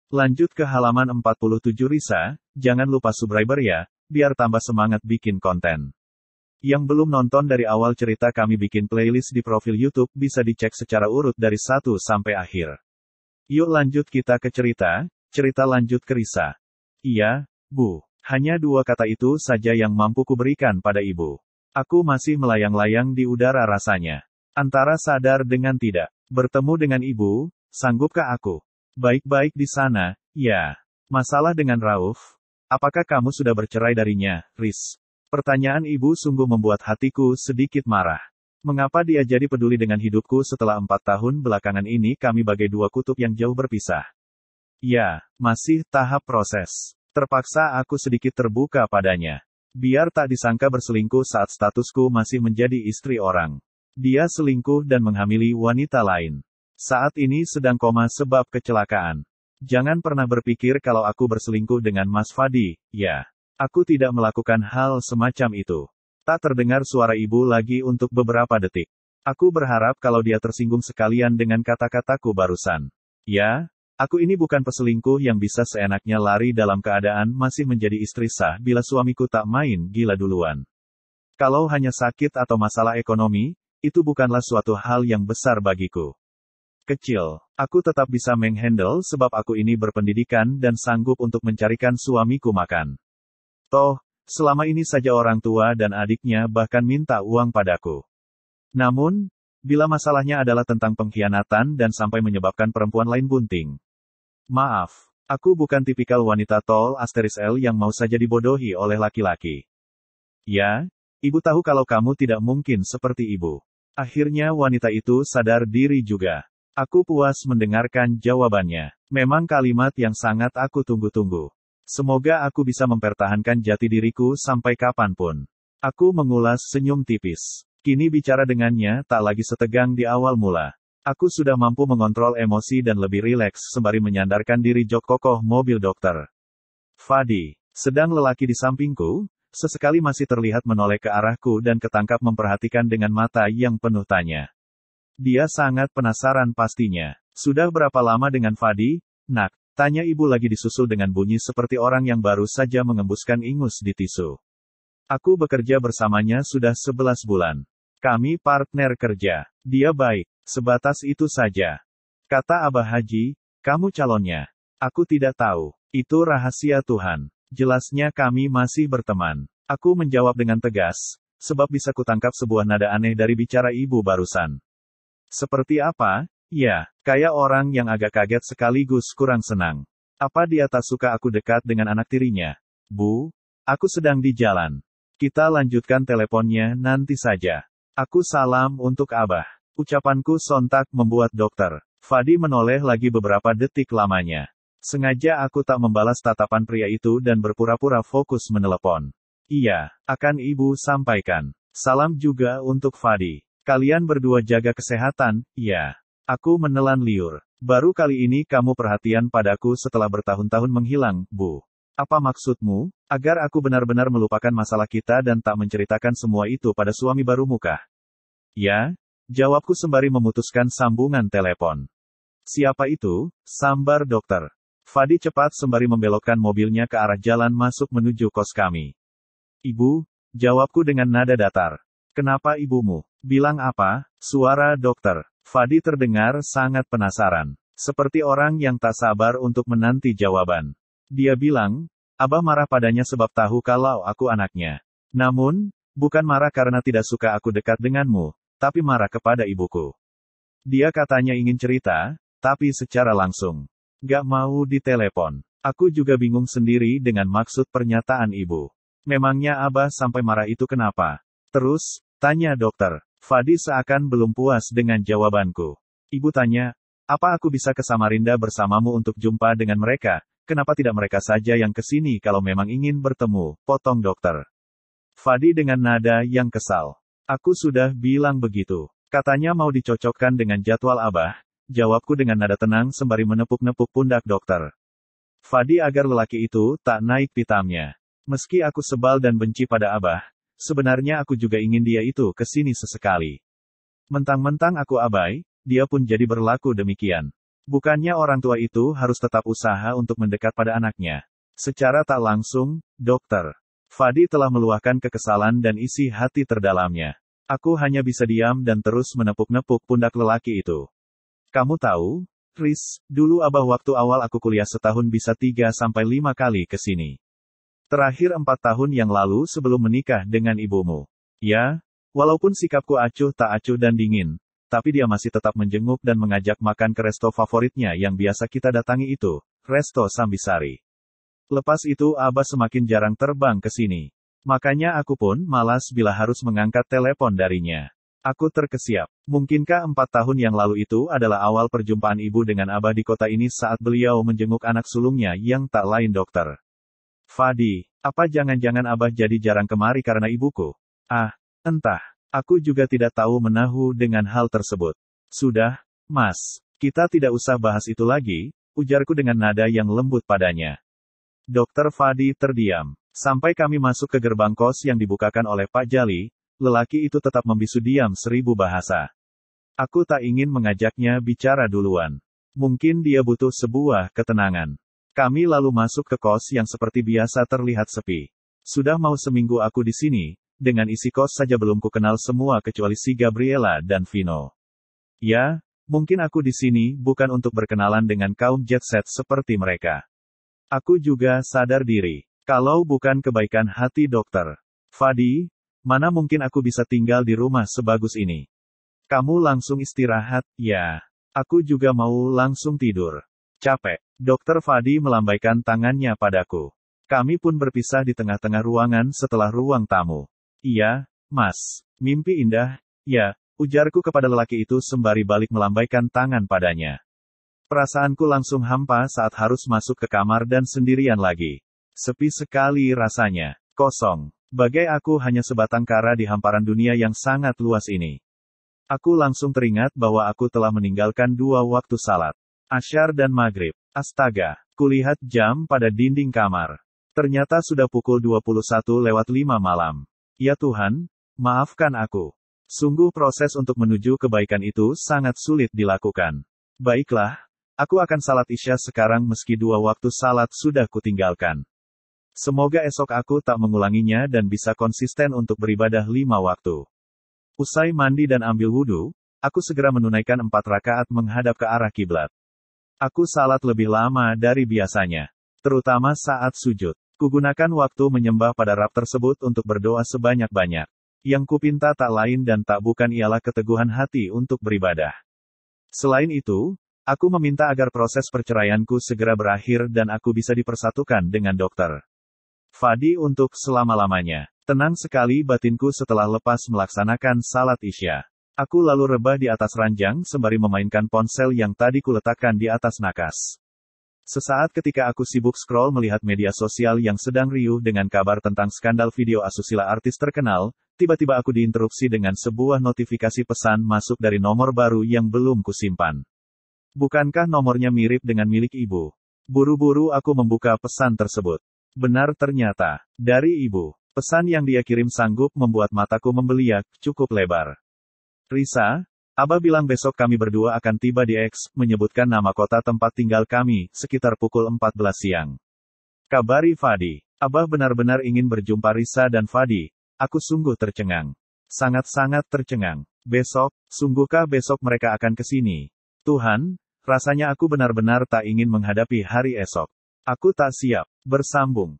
Lanjut ke halaman 47 Risa, jangan lupa subscriber ya, biar tambah semangat bikin konten. Yang belum nonton dari awal cerita kami bikin playlist di profil YouTube bisa dicek secara urut dari 1 sampai akhir. Yuk lanjut kita ke cerita lanjut ke Risa. Iya, Bu. Hanya 2 kata itu saja yang mampu kuberikan pada ibu. Aku masih melayang-layang di udara rasanya. Antara sadar dengan tidak. Bertemu dengan ibu, sanggupkah aku? Baik-baik di sana, ya. Masalah dengan Rauf? Apakah kamu sudah bercerai darinya, Riz? Pertanyaan ibu sungguh membuat hatiku sedikit marah. Mengapa dia jadi peduli dengan hidupku setelah 4 tahun belakangan ini kami bagai 2 kutub yang jauh berpisah? Ya, masih tahap proses. Terpaksa aku sedikit terbuka padanya. Biar tak disangka berselingkuh saat statusku masih menjadi istri orang. Dia selingkuh dan menghamili wanita lain. Saat ini sedang koma sebab kecelakaan. Jangan pernah berpikir kalau aku berselingkuh dengan Mas Fadi, ya. Aku tidak melakukan hal semacam itu. Tak terdengar suara ibu lagi untuk beberapa detik. Aku berharap kalau dia tersinggung sekalian dengan kata-kataku barusan. Ya, aku ini bukan peselingkuh yang bisa seenaknya lari dalam keadaan masih menjadi istri sah bila suamiku tak main gila duluan. Kalau hanya sakit atau masalah ekonomi, itu bukanlah suatu hal yang besar bagiku. Kecil, aku tetap bisa menghandle sebab aku ini berpendidikan dan sanggup untuk mencarikan suamiku makan. Toh, selama ini saja orang tua dan adiknya bahkan minta uang padaku. Namun, bila masalahnya adalah tentang pengkhianatan dan sampai menyebabkan perempuan lain bunting. Maaf, aku bukan tipikal wanita tol *L yang mau saja dibodohi oleh laki-laki. Ya, ibu tahu kalau kamu tidak mungkin seperti ibu. Akhirnya wanita itu sadar diri juga. Aku puas mendengarkan jawabannya. Memang kalimat yang sangat aku tunggu-tunggu. Semoga aku bisa mempertahankan jati diriku sampai kapanpun. Aku mengulas senyum tipis. Kini bicara dengannya tak lagi setegang di awal mula. Aku sudah mampu mengontrol emosi dan lebih rileks sembari menyandarkan diri jok kokoh mobil dokter. Fadi, sedang lelaki di sampingku, sesekali masih terlihat menoleh ke arahku dan ketangkap memperhatikan dengan mata yang penuh tanya. Dia sangat penasaran pastinya. Sudah berapa lama dengan Fadi, nak? Tanya ibu lagi disusul dengan bunyi seperti orang yang baru saja mengembuskan ingus di tisu. Aku bekerja bersamanya sudah 11 bulan. Kami partner kerja. Dia baik. Sebatas itu saja. Kata Abah Haji, kamu calonnya. Aku tidak tahu. Itu rahasia Tuhan. Jelasnya kami masih berteman. Aku menjawab dengan tegas, sebab bisa kutangkap sebuah nada aneh dari bicara ibu barusan. Seperti apa? Ya, kayak orang yang agak kaget sekaligus kurang senang. Apa dia tak suka aku dekat dengan anak tirinya? Bu, aku sedang di jalan. Kita lanjutkan teleponnya nanti saja. Aku salam untuk Abah. Ucapanku sontak membuat dokter Fadi menoleh lagi beberapa detik lamanya. Sengaja aku tak membalas tatapan pria itu dan berpura-pura fokus menelepon. Iya, akan ibu sampaikan. Salam juga untuk Fadi. Kalian berdua jaga kesehatan, ya. Aku menelan liur. Baru kali ini kamu perhatian padaku setelah bertahun-tahun menghilang, Bu. Apa maksudmu? Agar aku benar-benar melupakan masalah kita dan tak menceritakan semua itu pada suami barumu kah? Ya? Jawabku sembari memutuskan sambungan telepon. Siapa itu? Sambar dokter. Fadi cepat sembari membelokkan mobilnya ke arah jalan masuk menuju kos kami. Ibu, jawabku dengan nada datar. Kenapa ibumu? Bilang apa? Suara dokter. Fadi terdengar sangat penasaran. Seperti orang yang tak sabar untuk menanti jawaban. Dia bilang, Abah marah padanya sebab tahu kalau aku anaknya. Namun, bukan marah karena tidak suka aku dekat denganmu, tapi marah kepada ibuku. Dia katanya ingin cerita, tapi secara langsung. Gak mau ditelepon. Aku juga bingung sendiri dengan maksud pernyataan ibu. Memangnya Abah sampai marah itu kenapa? Terus, tanya dokter. Fadi seakan belum puas dengan jawabanku. Ibu tanya, apa aku bisa ke Samarinda bersamamu untuk jumpa dengan mereka? Kenapa tidak mereka saja yang kesini kalau memang ingin bertemu? Potong dokter. Fadi dengan nada yang kesal. Aku sudah bilang begitu. Katanya mau dicocokkan dengan jadwal Abah. Jawabku dengan nada tenang sembari menepuk-nepuk pundak dokter. Fadi agar lelaki itu tak naik pitamnya. Meski aku sebal dan benci pada Abah, sebenarnya aku juga ingin dia itu kesini sesekali. Mentang-mentang aku abai, dia pun jadi berlaku demikian. Bukannya orang tua itu harus tetap usaha untuk mendekat pada anaknya. Secara tak langsung, Dokter Fadi telah meluahkan kekesalan dan isi hati terdalamnya. Aku hanya bisa diam dan terus menepuk-nepuk pundak lelaki itu. Kamu tahu, Riz, dulu Abah waktu awal aku kuliah setahun bisa 3-5 kali ke sini. Terakhir 4 tahun yang lalu sebelum menikah dengan ibumu. Ya, walaupun sikapku acuh tak acuh dan dingin, tapi dia masih tetap menjenguk dan mengajak makan ke resto favoritnya yang biasa kita datangi itu, Resto Sambisari. Lepas itu Abah semakin jarang terbang ke sini. Makanya aku pun malas bila harus mengangkat telepon darinya. Aku terkesiap. Mungkinkah 4 tahun yang lalu itu adalah awal perjumpaan ibu dengan Abah di kota ini saat beliau menjenguk anak sulungnya yang tak lain Dokter Fadi? Apa jangan-jangan Abah jadi jarang kemari karena ibuku? Ah, entah. Aku juga tidak tahu menahu dengan hal tersebut. Sudah, Mas. Kita tidak usah bahas itu lagi, ujarku dengan nada yang lembut padanya. Dokter Fadi terdiam. Sampai kami masuk ke gerbang kos yang dibukakan oleh Pak Jali, lelaki itu tetap membisu diam 1000 bahasa. Aku tak ingin mengajaknya bicara duluan. Mungkin dia butuh sebuah ketenangan. Kami lalu masuk ke kos yang seperti biasa terlihat sepi. Sudah mau seminggu aku di sini, dengan isi kos saja belum ku kenal semua kecuali si Gabriela dan Vino. Ya, mungkin aku di sini bukan untuk berkenalan dengan kaum jet set seperti mereka. Aku juga sadar diri. Kalau bukan kebaikan hati Dokter Fadi, mana mungkin aku bisa tinggal di rumah sebagus ini. Kamu langsung istirahat, ya. Aku juga mau langsung tidur. Capek. Dokter Fadi melambaikan tangannya padaku. Kami pun berpisah di tengah-tengah ruangan setelah ruang tamu. Iya, Mas. Mimpi indah, ya, ujarku kepada lelaki itu sembari balik melambaikan tangan padanya. Perasaanku langsung hampa saat harus masuk ke kamar dan sendirian lagi. Sepi sekali rasanya. Kosong. Bagai aku hanya sebatang kara di hamparan dunia yang sangat luas ini. Aku langsung teringat bahwa aku telah meninggalkan 2 waktu salat. Asyar dan maghrib. Astaga. Kulihat jam pada dinding kamar. Ternyata sudah pukul 21:05 malam. Ya Tuhan, maafkan aku. Sungguh proses untuk menuju kebaikan itu sangat sulit dilakukan. Baiklah, aku akan salat Isya sekarang meski 2 waktu salat sudah kutinggalkan. Semoga esok aku tak mengulanginya dan bisa konsisten untuk beribadah 5 waktu. Usai mandi dan ambil wudhu, aku segera menunaikan 4 rakaat menghadap ke arah kiblat. Aku salat lebih lama dari biasanya, terutama saat sujud. Kugunakan waktu menyembah pada rab tersebut untuk berdoa sebanyak-banyak. Yang kupinta tak lain dan tak bukan ialah keteguhan hati untuk beribadah. Selain itu, aku meminta agar proses perceraianku segera berakhir dan aku bisa dipersatukan dengan Dokter Fadi untuk selama-lamanya. Tenang sekali batinku setelah lepas melaksanakan salat Isya. Aku lalu rebah di atas ranjang sembari memainkan ponsel yang tadi kuletakkan di atas nakas. Sesaat ketika aku sibuk scroll melihat media sosial yang sedang riuh dengan kabar tentang skandal video asusila artis terkenal, tiba-tiba aku diinterupsi dengan sebuah notifikasi pesan masuk dari nomor baru yang belum kusimpan. Bukankah nomornya mirip dengan milik ibu? Buru-buru aku membuka pesan tersebut. Benar ternyata, dari ibu. Pesan yang dia kirim sanggup membuat mataku membeliak, cukup lebar. Risa, Abah bilang besok kami berdua akan tiba di X, menyebutkan nama kota tempat tinggal kami, sekitar pukul 14 siang. Kabari Fadi. Abah benar-benar ingin berjumpa Risa dan Fadi. Aku sungguh tercengang. Sangat-sangat tercengang. Besok, sungguhkah besok mereka akan ke sini? Tuhan, rasanya aku benar-benar tak ingin menghadapi hari esok. Aku tak siap. Bersambung.